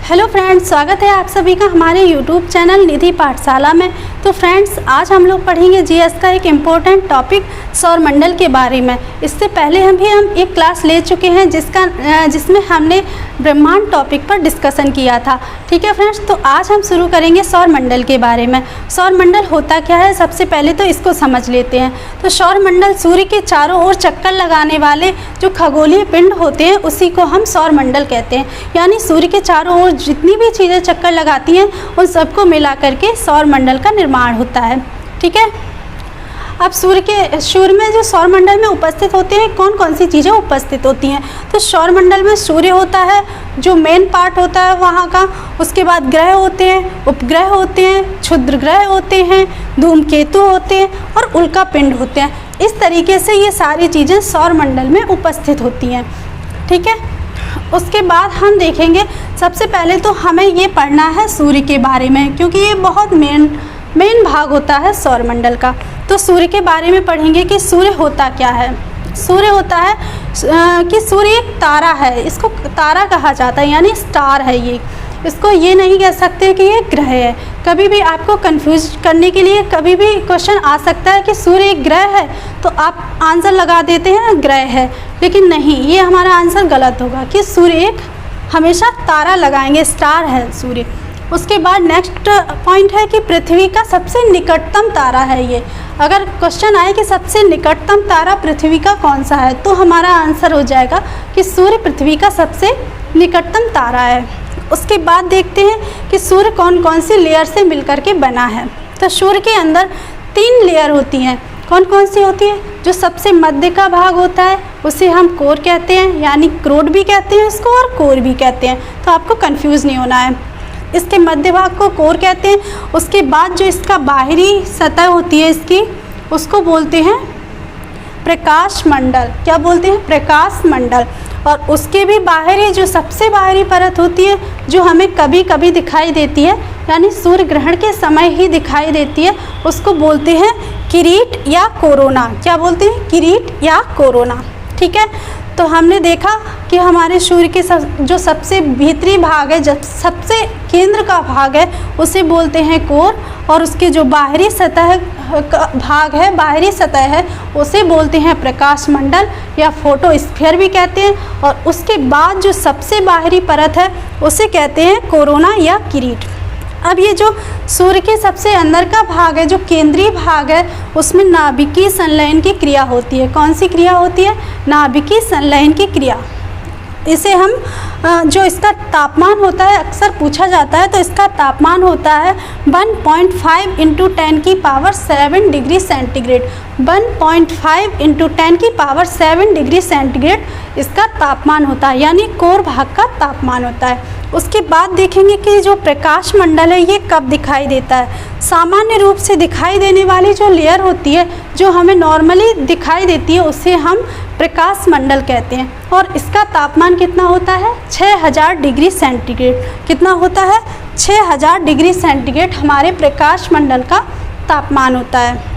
Hello friends, स्वागत है आप सभी का हमारे यूट्यूब चैनल निधि पाठशाला में। तो फ्रेंड्स, आज हम लोग पढ़ेंगे जीएस का एक इम्पोर्टेंट टॉपिक सौरमंडल के बारे में। इससे पहले हम एक क्लास ले चुके हैं जिसमें हमने ब्रह्मांड टॉपिक पर डिस्कशन किया था। ठीक है फ्रेंड्स, तो आज हम शुरू करेंगे सौरमंडल के बारे में। सौरमंडल होता क्या है, सबसे पहले तो इसको समझ लेते हैं। तो सौरमंडल सूर्य के चारों ओर चक्कर लगाने वाले जो खगोलीय पिंड होते हैं उसी को हम सौरमंडल कहते हैं। यानी सूर्य के चारों ओर जितनी भी चीज़ें चक्कर लगाती हैं उन सबको मिला करके सौरमंडल का निर्माण होता है। ठीक है, अब सूर्य में जो सौरमंडल में उपस्थित होते हैं कौन कौन सी चीज़ें उपस्थित होती हैं। तो सौरमंडल में सूर्य होता है जो मेन पार्ट होता है वहाँ का। उसके बाद ग्रह होते हैं, उपग्रह होते हैं, क्षुद्र ग्रह होते हैं, धूमकेतु होते हैं और उल्का पिंड होते हैं। इस तरीके से ये सारी चीज़ें सौरमंडल में उपस्थित होती हैं। ठीक है, उसके बाद हम देखेंगे, सबसे पहले तो हमें ये पढ़ना है सूर्य के बारे में, क्योंकि ये बहुत मेन भाग होता है सौरमंडल का। तो सूर्य के बारे में पढ़ेंगे कि सूर्य होता क्या है। सूर्य होता है कि सूर्य एक तारा है, इसको तारा कहा जाता है, यानी स्टार है ये। इसको ये नहीं कह सकते कि ये ग्रह है। कभी भी आपको कंफ्यूज करने के लिए कभी भी क्वेश्चन आ सकता है कि सूर्य एक ग्रह है, तो आप आंसर लगा देते हैं ग्रह है, लेकिन नहीं, ये हमारा आंसर गलत होगा कि सूर्य एक हमेशा तारा लगाएंगे, स्टार है सूर्य। उसके बाद नेक्स्ट पॉइंट है कि पृथ्वी का सबसे निकटतम तारा है ये। अगर क्वेश्चन आए कि सबसे निकटतम तारा पृथ्वी का कौन सा है, तो हमारा आंसर हो जाएगा कि सूर्य पृथ्वी का सबसे निकटतम तारा है। उसके बाद देखते हैं कि सूर्य कौन कौन सी लेयर से मिलकर के बना है। तो सूर्य के अंदर 3 लेयर होती हैं। कौन कौन सी होती है? जो सबसे मध्य का भाग होता है उसे हम कोर कहते हैं, यानी क्रोड भी कहते हैं इसको और कोर भी कहते हैं, तो आपको कंफ्यूज नहीं होना है। इसके मध्य भाग को कोर कहते हैं। उसके बाद जो इसका बाहरी सतह होती है इसकी, उसको बोलते हैं प्रकाश मंडल। क्या बोलते हैं? प्रकाश मंडल। और उसके भी बाहरी जो सबसे बाहरी परत होती है जो हमें कभी कभी दिखाई देती है, यानी सूर्य ग्रहण के समय ही दिखाई देती है, उसको बोलते हैं किरीट या कोरोना। क्या बोलते हैं? किरीट या कोरोना। ठीक है, तो हमने देखा कि हमारे सूर्य के जो सबसे भीतरी भाग है, जब सबसे केंद्र का भाग है, उसे बोलते हैं कोर। और उसके जो बाहरी सतह का भाग है, बाहरी सतह है, उसे बोलते हैं प्रकाश मंडल या फोटोस्फीयर भी कहते हैं। और उसके बाद जो सबसे बाहरी परत है उसे कहते हैं कोरोना या किरीट। अब ये जो सूर्य के सबसे अंदर का भाग है, जो केंद्रीय भाग है, उसमें नाभिकीय संलयन की क्रिया होती है। कौन सी क्रिया होती है? नाभिकीय संलयन की क्रिया। इसे हम जो इसका तापमान होता है, अक्सर पूछा जाता है, तो इसका तापमान होता है 1.5 × 10⁻7 डिग्री सेंटीग्रेड। 1.5 × 10⁻7 डिग्री सेंटीग्रेड इसका तापमान होता है, यानी कोर भाग का तापमान होता है। उसके बाद देखेंगे कि जो प्रकाश मंडल है ये कब दिखाई देता है। सामान्य रूप से दिखाई देने वाली जो लेयर होती है, जो हमें नॉर्मली दिखाई देती है, उसे हम प्रकाश मंडल कहते हैं। और इसका तापमान कितना होता है? 6000 डिग्री सेंटीग्रेड। कितना होता है? 6000 डिग्री सेंटीग्रेड हमारे प्रकाश मंडल का तापमान होता है।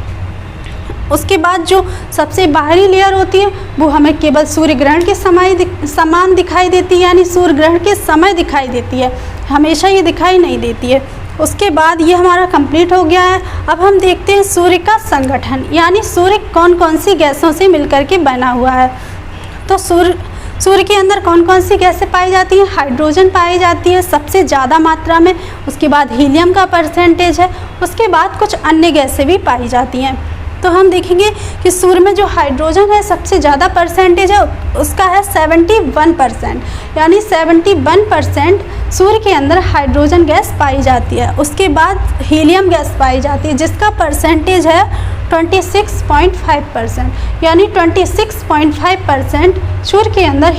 उसके बाद जो सबसे बाहरी लेयर होती है वो हमें केवल सूर्य ग्रहण के समान दिखाई देती है, यानी सूर्य ग्रहण के समय दिखाई देती है, हमेशा ये दिखाई नहीं देती है। उसके बाद ये हमारा कंप्लीट हो गया है। अब हम देखते हैं सूर्य का संगठन, यानी सूर्य कौन कौन सी गैसों से मिलकर के बना हुआ है। तो सूर्य के अंदर कौन कौन सी गैसें पाई जाती हैं? हाइड्रोजन पाई जाती है सबसे ज़्यादा मात्रा में। उसके बाद हीलियम का परसेंटेज है। उसके बाद कुछ अन्य गैसें भी पाई जाती हैं। तो हम देखेंगे कि सूर्य में जो हाइड्रोजन है सबसे ज़्यादा परसेंटेज है, उसका है 71%, यानी 71% सूर्य के अंदर हाइड्रोजन गैस पाई जाती है। उसके बाद हीलियम गैस पाई जाती है जिसका परसेंटेज है 26.5%, यानी 26.5% सूर्य के अंदर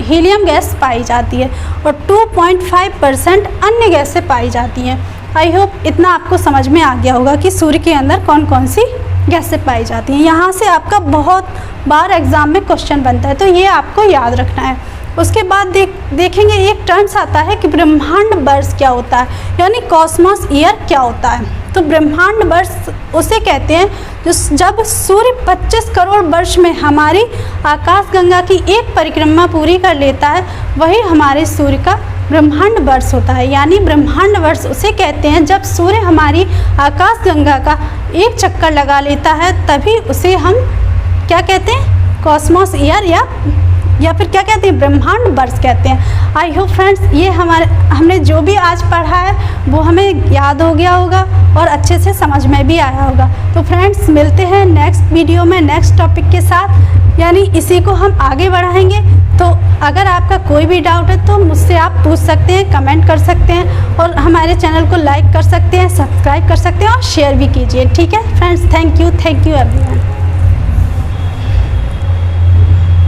हीलियम गैस पाई जाती है और 2.5% अन्य गैसें पाई जाती हैं। आई होप इतना आपको समझ में आ गया होगा कि सूर्य के अंदर कौन कौन सी गैसें पाई जाती हैं। यहाँ से आपका बहुत बार एग्ज़ाम में क्वेश्चन बनता है, तो ये आपको याद रखना है। उसके बाद देखेंगे एक टर्म्स आता है कि ब्रह्मांड वर्ष क्या होता है, यानी कॉस्मॉस ईयर क्या होता है। तो ब्रह्मांड वर्ष उसे कहते हैं जब सूर्य 25 करोड़ वर्ष में हमारी आकाशगंगा की एक परिक्रमा पूरी कर लेता है, वही हमारे सूर्य का ब्रह्मांड वर्ष होता है। यानी ब्रह्मांड वर्ष उसे कहते हैं जब सूर्य हमारी आकाश गंगा का एक चक्कर लगा लेता है, तभी उसे हम क्या कहते हैं, कॉस्मॉस ईयर या फिर क्या कहते हैं, ब्रह्मांड वर्ष कहते हैं। आई होप फ्रेंड्स ये हमने जो भी आज पढ़ा है वो हमें याद हो गया होगा और अच्छे से समझ में भी आया होगा। तो फ्रेंड्स मिलते हैं नेक्स्ट वीडियो में नेक्स्ट टॉपिक के साथ, यानी इसी को हम आगे बढ़ाएंगे। तो अगर आपका कोई भी डाउट है तो मुझसे आप पूछ सकते हैं, कमेंट कर सकते हैं और हमारे चैनल को लाइक कर सकते हैं, सब्सक्राइब कर सकते हैं और शेयर भी कीजिए। ठीक है फ्रेंड्स, थैंक यू एवरीवन।